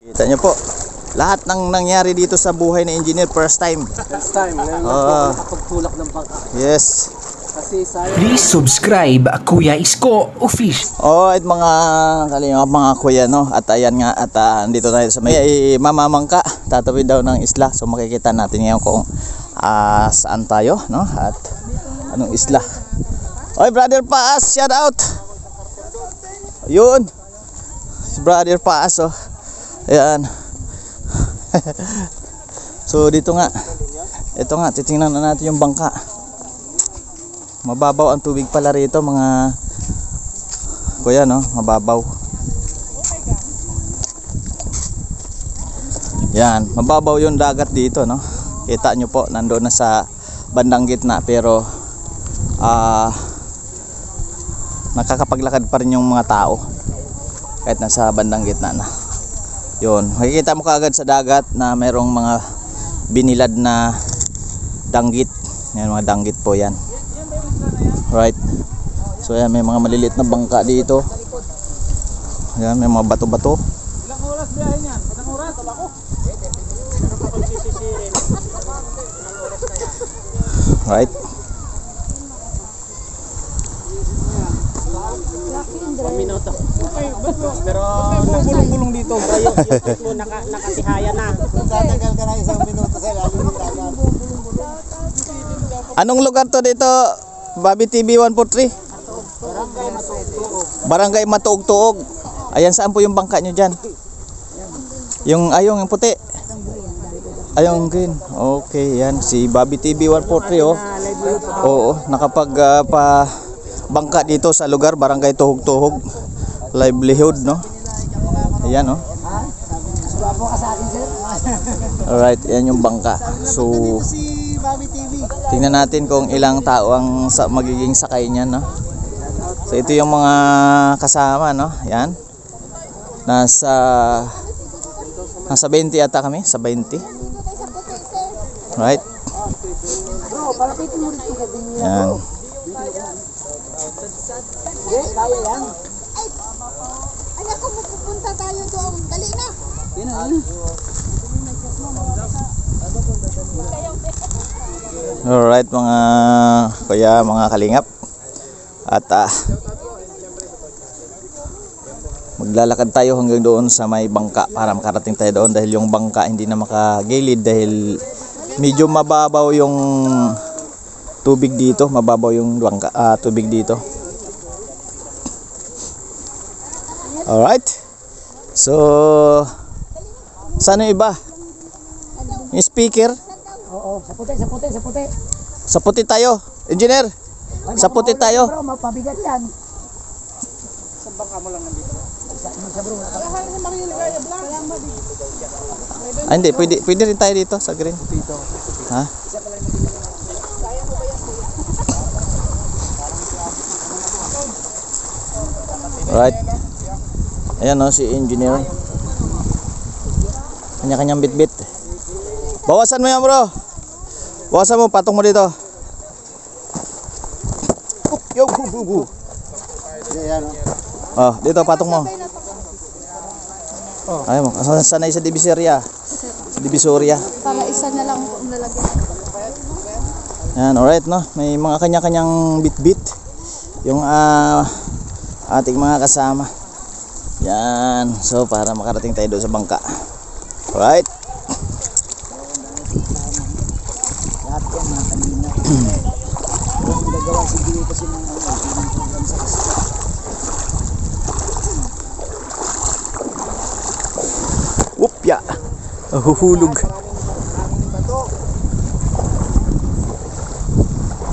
Kita nyo po, lahat ng nangyari dito sa buhay ng engineer, first time. First time, ngayon lang nakapagtulak ng bangka. Yes. Kasi sayang. Please subscribe Kuya Isko Official. Alright mga kalingap, mga kuya, no? At ayan nga, at andito tayo sa may mamamangka, tatawid daw ng isla. So makikita natin ngayon kung saan tayo, no? At anong isla. Oy, brother Paas, shout out. Yun, si brother Paas, oh. Ayan. So dito nga, ito nga, titingnan na natin yung bangka. Mababaw ang tubig pala rito mga kuya, no? Mababaw. Yan, mababaw yung dagat dito, no? Kita nyo po, nandoon na sa bandang gitna, pero nakakapaglakad pa rin yung mga tao kahit nasa bandang gitna na. Yun, makikita mo kaagad sa dagat na mayroong mga binilad na danggit. Yan, mga danggit po yan. Right. So yan, may mga maliliit na bangka dito. Yan, may mga bato-bato. Ilang oras biyahe niyan? Ilang oras? Ako. Right. Minuto. Pero gulong-gulong dito. Yung nakatihaya na. Tatagal ka na isang minuto sa ilalim ng dagat. Anong lugar to dito? Bobby TV 143? Barangay Matuog-Tuog. Ayan, saan po yung bangka nyo dyan? Yung ayong yung puti. Ayong green. Okay, yan. Si Bobby TV 143, oh. Oo, nakapag bangka dito sa lugar Barangay Tuhog-Tuhog. Livelihood, no? Ayan, no? Alright, yan yung bangka. So tingnan natin kung ilang tao ang magiging sakay niyan, no? So ito yung mga kasama, no? Yan. Nasa 20 ata kami, sa 20. Right? Yan. Ay, ako pupunta tayo doon. Dali na. Alright mga kuya, mga kalingap. At maglalakad tayo hanggang doon sa may bangka para makarating tayo doon, dahil yung bangka hindi na makagilid dahil medyo mababaw yung tubig dito, mababaw yung bangka, tubig dito. Alright. So saan yung iba? Yung speaker? Oo, sa puti. Sa puti tayo, engineer. Sa puti tayo. Bro, mapabigat yan. Sa bangka mo lang nandito. Hindi, pwede rin tayo dito sa green. Ha? Right. Ayan, no, si engineer. Kanya-kanyang bit-bit. Bawasan mo yan, bro. Bawasan mo, patong mo dito. Yo, bu. Oh, dito patong mo. Ayun mo, sanay sa Divisoria. Sa Divisoria. Para isa na lang ang lalagyan. Yan, alright, no. May mga kanya-kanyang bit-bit yung ating mga kasama. Yan. So para makarating tayo doon sa bangka. Alright. Lahat yan mga kanina. Ang gagawa siguro kasi ng program sa isa. Upya. Huhulog.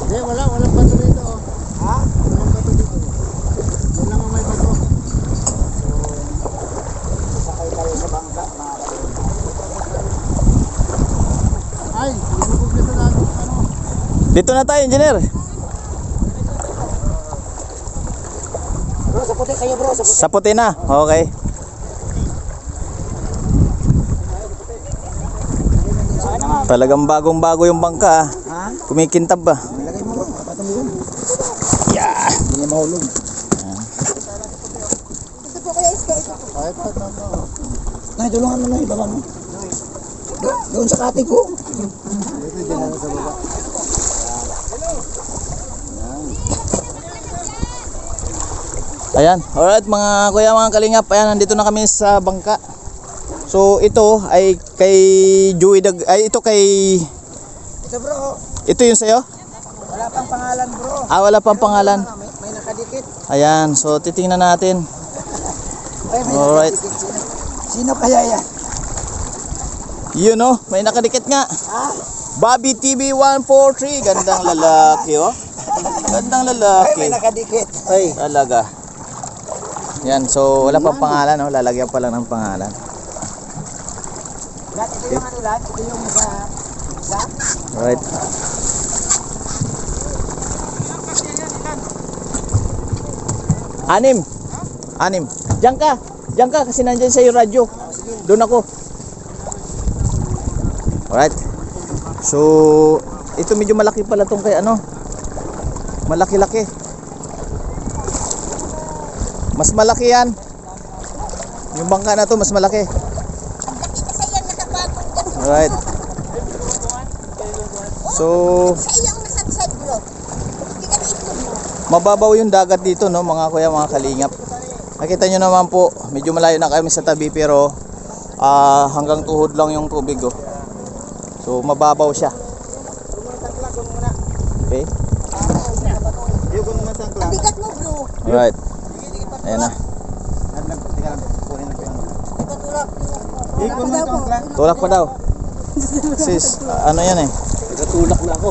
Hindi, walang bato dito. Ha? Walang bato dito. Doon lang ang may bato. Sakay tayo sa bangka. Ay, lumubog na ito natin. Ano? Dito na tayo, engineer. Bro, sa puti kayo bro. Sa puti na. Okay. Talagang bagong-bago yung bangka. Ha? Kumikintab ba? Lagay mo bro. Kapatong mo yun. Yeah. Hindi niya mahulog. Ito po kaya isko ito. Ay, ito. Nay, tulungan mo na, ibaba mo. Doon sa kati ko. Ayan, alright mga kuya, mga kalingap, ayan, nandito na kami sa bangka. So ito ay kay Joey ito kay... Ito bro, Ito yung sa'yo? wala pang pangalan bro. Wala pang pangalan. May nakadikit. Ayan, so titingnan natin. May Alright. nakadikit. Sino kaya yan? Yun oh, may nakadikit nga. Bobby TV 143, gandang lalaki oh. Gandang Ay, lalaki. may nakadikit. Ay. Talaga. Yan, so wala pang pangalan oh, lalagyan pa lang ng pangalan. Ito yung ano lang, ito yung sa... Alright. Anim. Diyan ka kasi nandiyan sa yung radyo. Doon ako. Alright. So, ito medyo malaki pala tong kay ano. Malaki-laki. Mas malaki yan. Yung bangka na to mas malaki. Kasi yan nakapagod ka. Alright. So, Sa iyong nasadsad bro. Hindi ka itlog mo. mababaw yung dagat dito no mga kuya, mga kalingap. Nakita nyo naman po, medyo malayo na kami sa tabi pero hanggang tuhod lang yung tubig oh. So mababaw siya. Okay. Bigat mo bro. Alright. Ayan na. Tulak pa daw. Sis, ano yan eh. Natulak na ako.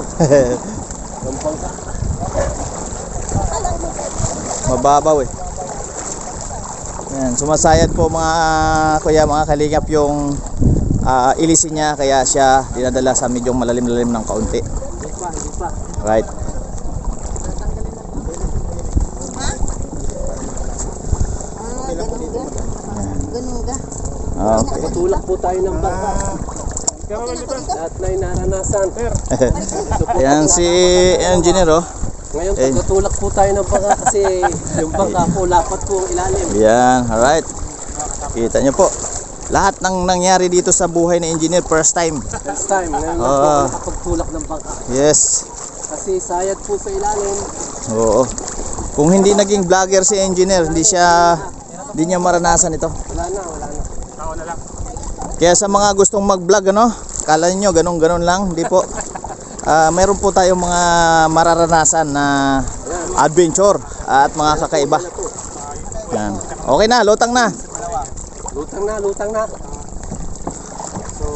Mababaw eh. Yan, sumasayad po mga kuya, mga kalingap yung ilisin niya kaya siya dinadala sa medyo malalim-lalim ng kaunti. Right. Ganun ka. Okay. Natulak po tayo ng bangka. Lahat na yung naranasan. Yan si engineer oh. Ngayon, Eh. natulak po tayo ng bangka kasi yung bangka po, lapat po ang ilalim. Yan, alright. Kita nyo po. Lahat ng nangyari dito sa buhay ng engineer first time. First time, ngayon lang po ako nakapagtulak ng bangka. Yes. Kasi sayad po sa ilalim. Oo. Kung hindi naging vlogger si engineer, hindi niya maranasan ito. Wala na. Kaya sa mga gustong mag-vlog ano, kala niyo ganun-ganun lang, hindi po. Meron po tayong mga mararanasan na adventure at mga kakaiba. Yan. Okay na, lutang na. Lutang na. So,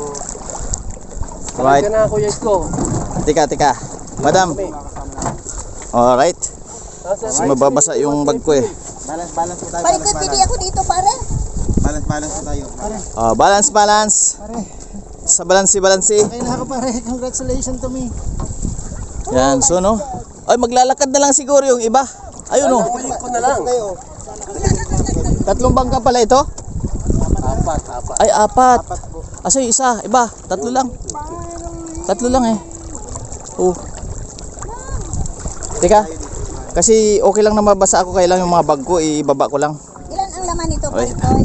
Right. ka na Kuya Isko. Tika. Madam. Alright. Kasi mababasa yung bag ko eh. Balance po tayo. Palikot hindi ako dito pare. Balance po tayo. Pare. Balance. Sa balansi. Okay na ako pare. Congratulations to me. Yan, so no. Ay, maglalakad na lang siguro yung iba. Ayun oh. Huli ko na lang. Tatlong bangka pala ito? Apat. Ay, apat. Asa yung isa? Iba, tatlo lang eh. Oh. Teka. Kasi okay lang na mabasa ako, kaya lang yung mga bag ko ibaba ko lang. Ilan ang laman nito, Oy. Paitoy?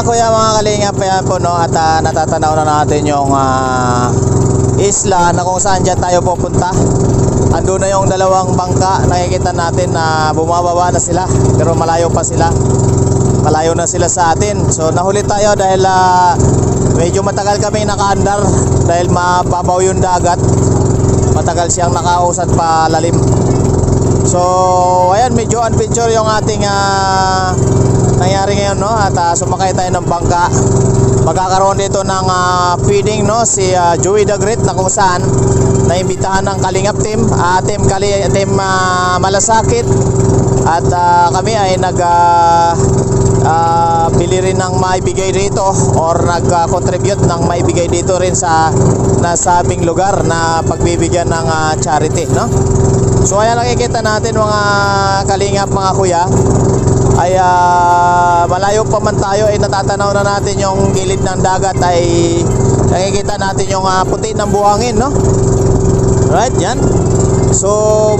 kuya, mga kalingap, ayan po, no, at natatanaw na natin yung isla na kung saan dyan tayo pupunta. Ando na yung dalawang bangka, nakikita natin na bumababa na sila, pero malayo pa sila. Malayo na sila sa atin. So nahuli tayo dahil medyo matagal kami nakaandar dahil mababaw yung dagat. Matagal siyang nakausad pa lalim. So ayan, medyo adventure yung ating nangyari ngayon, no? At sumakay tayo ng bangka. Magkakaroon dito ng feeding, no, si Joey the Great, na kung saan naimbitahan ng Kalingap team, team Malasakit, at kami ay bili rin ng maibigay dito or nag-contribute ng maibigay dito rin sa nasabing lugar na pagbibigyan ng charity, no? So ayan, nakikita natin mga Kalingap, mga kuya, ay malayo pa man tayo ay natatanaw na natin yung gilid ng dagat, ay nakikita natin yung puti ng buhangin, no? Right, yan. So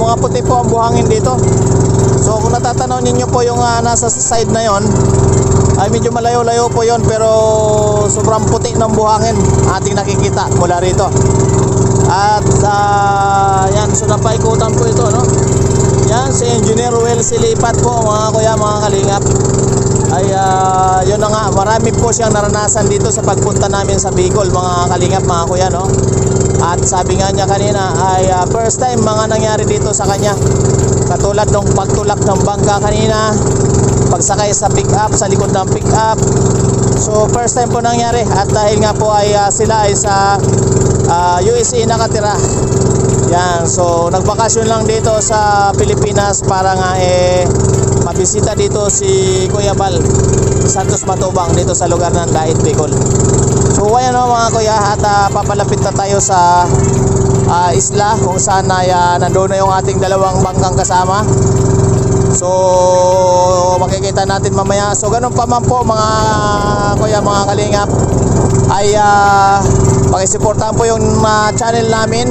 mga puti po ang buhangin dito. So kung natatanaw ninyo po yung nasa side na yon, ay medyo malayo-layo po yon, pero sobrang puti ng buhangin ating nakikita mula rito. At yan, so napaikutan po ito, no? Yan, si Engineer Will Silipat po, mga kuya, mga Kalingap. Ay yun na nga, marami po siyang naranasan dito sa pagpunta namin sa Bicol, mga Kalingap, mga kuya, no? At sabi nga niya kanina ay first time mga nangyari dito sa kanya. Katulad ng pagtulak ng bangka kanina, pagsakay sa pick up, sa likod ng pick up. So first time po nangyari, at dahil nga po ay sila ay sa USA nakatira. Yan, so nagbakasyon lang dito sa Pilipinas para nga mabisita dito si Kuya Bal Santos Matubang dito sa lugar ng Dait, Bicol. So ayan, no, mga kuya, at papalapit na tayo sa isla kung saan ay nandoon na yung ating dalawang bangkang kasama. So makikita natin mamaya. So ganun pa man po, mga kuya, mga Kalingap, ay pakisuportahan po yung channel namin,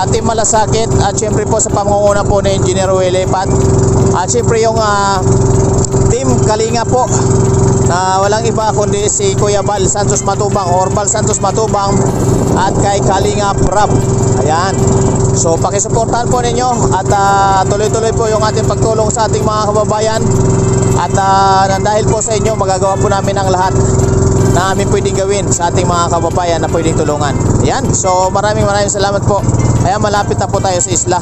Team Malasakit, at syempre po sa pangunguna po ni Engineer Willie Pat, at syempre yung Team Kalinga po, na walang iba kundi si Kuya Bal Santos Matubang or Bal Santos Matubang, at kay Kalinga Prab. Ayan, so pakisuportahan po ninyo, at tuloy-tuloy po yung ating pagtulong sa ating mga kababayan, at dahil po sa inyo magagawa po namin ang lahat na amin pwedeng gawin sa ating mga kababayan na pwedeng tulungan. Ayan, so maraming salamat po. Ayan, malapit na po tayo sa isla.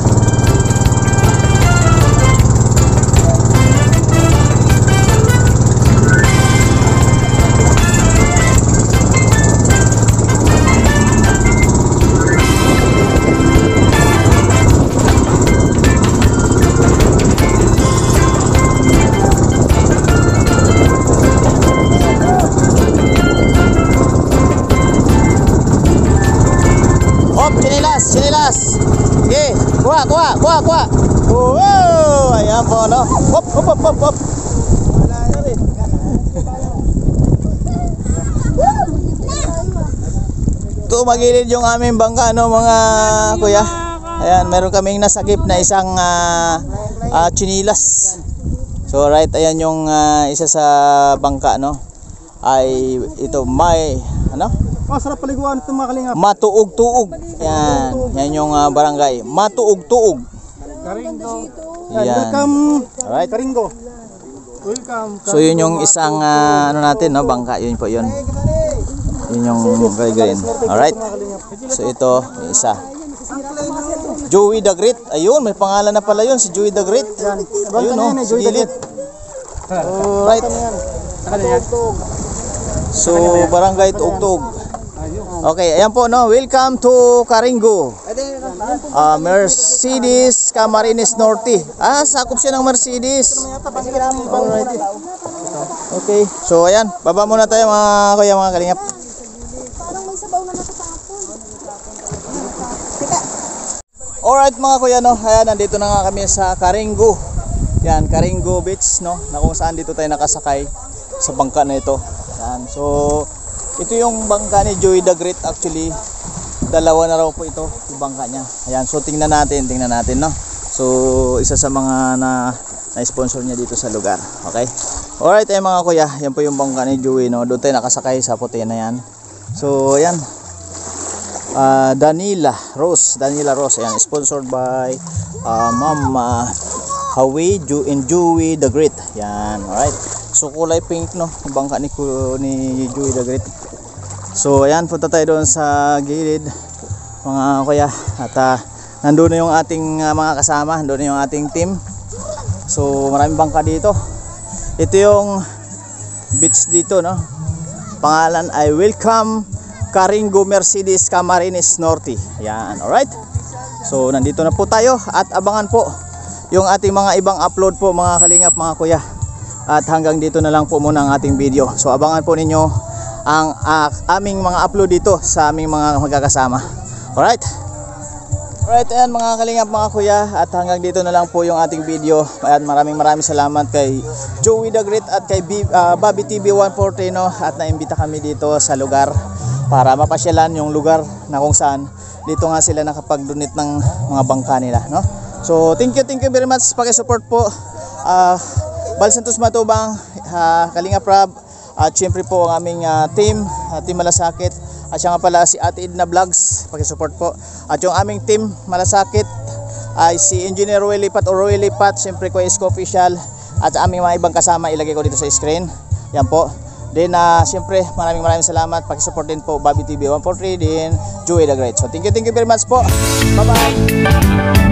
Chinilas. Okay, kuha. Oh, ayan po, no. Hop. Tumagilid yung aming bangka, no, mga kuya. Ayan, meron kaming nasagip na isang chinilas. So right, ayan yung isa sa bangka, no. Ay ito may Masarap paliguan ito, mga Kalingap. Matuog-tuog. Yan yung barangay. Matuog-tuog. Karingo. Yan. Welcome. Alright. Karingo. Welcome. So yun yung isang natin, no, bangka. Yun po yun. Yun yung very green. Alright. So ito, yung isa. Joey the Great. Ayun, may pangalan na pala yun, si Joey the Great. Ayun, no, sa gilid. Alright. So barangay Tuog-Tuog. Okay, ayan po, no. Welcome to Karingo. Mercedes Camarines Norte. Sakop siya ng Mercedes. Alright. Okay. So ayan, baba muna tayo, mga kuya, mga Kalingap. Parang may sabaw na nakatapon. Alright, mga kuya, no. Ayan, nandito na nga kami sa Karingo. Yan, Karingo Beach, no. Na kung saan dito tayo nakasakay sa bangka na ito. Yan. So ito yung bangka ni Joey the Great. Actually, dalawa na raw po ito, yung bangka niya. Ayan, so tingnan natin, no. So isa sa mga na sponsor niya dito sa lugar. Okay? Alright, mga kuya, yan po yung bangka ni Joey, no? Doon tayo nakasakay sa puti na yan. So, yan. Danila Rose, ayan, sponsored by Ma'am Hawi and Joey the Great. Yan, alright. So, kulay pink, no? Yung bangka ni Joey the Great. So, ayan, punta tayo doon sa gilid, mga kuya. At nandun na yung ating mga kasama, nandun na yung ating team. So, maraming bangka dito. Ito yung beach dito, no? Pangalan ay Welcome Caringo Mercedes Camarines Norte. Yan, alright. So, nandito na po tayo at abangan po yung ating mga ibang upload po, mga kalingap, mga kuya. At hanggang dito na lang po muna ang ating video. So, abangan po ninyo ang aming mga upload dito sa aming mga magkakasama. Alright. Alright, ayan mga kalingap, mga kuya, at hanggang dito na lang po yung ating video. At maraming salamat kay Joey the Great at kay Bobby TV 140, no? At naimbita kami dito sa lugar para mapasyalan yung lugar na kung saan dito nga sila nakapag-donate ng mga bangka nila, no? So thank you very much, paki-support po Bal Santos Matubang, Kalingap Rab, at syempre po ang aming team Malasakit. At siya nga pala si Ate Edna Vlogs, paki-support po. At yung aming team Malasakit ay si Engineer Roy Lipat o Roy Lipat, siyempre ko Isko Official. At aming mga ibang kasama ilagay ko dito sa screen. Yan po. Then siyempre maraming salamat, paki-support din po Bobby TV 143, din Joey the Great. So thank you very much po. Bye bye.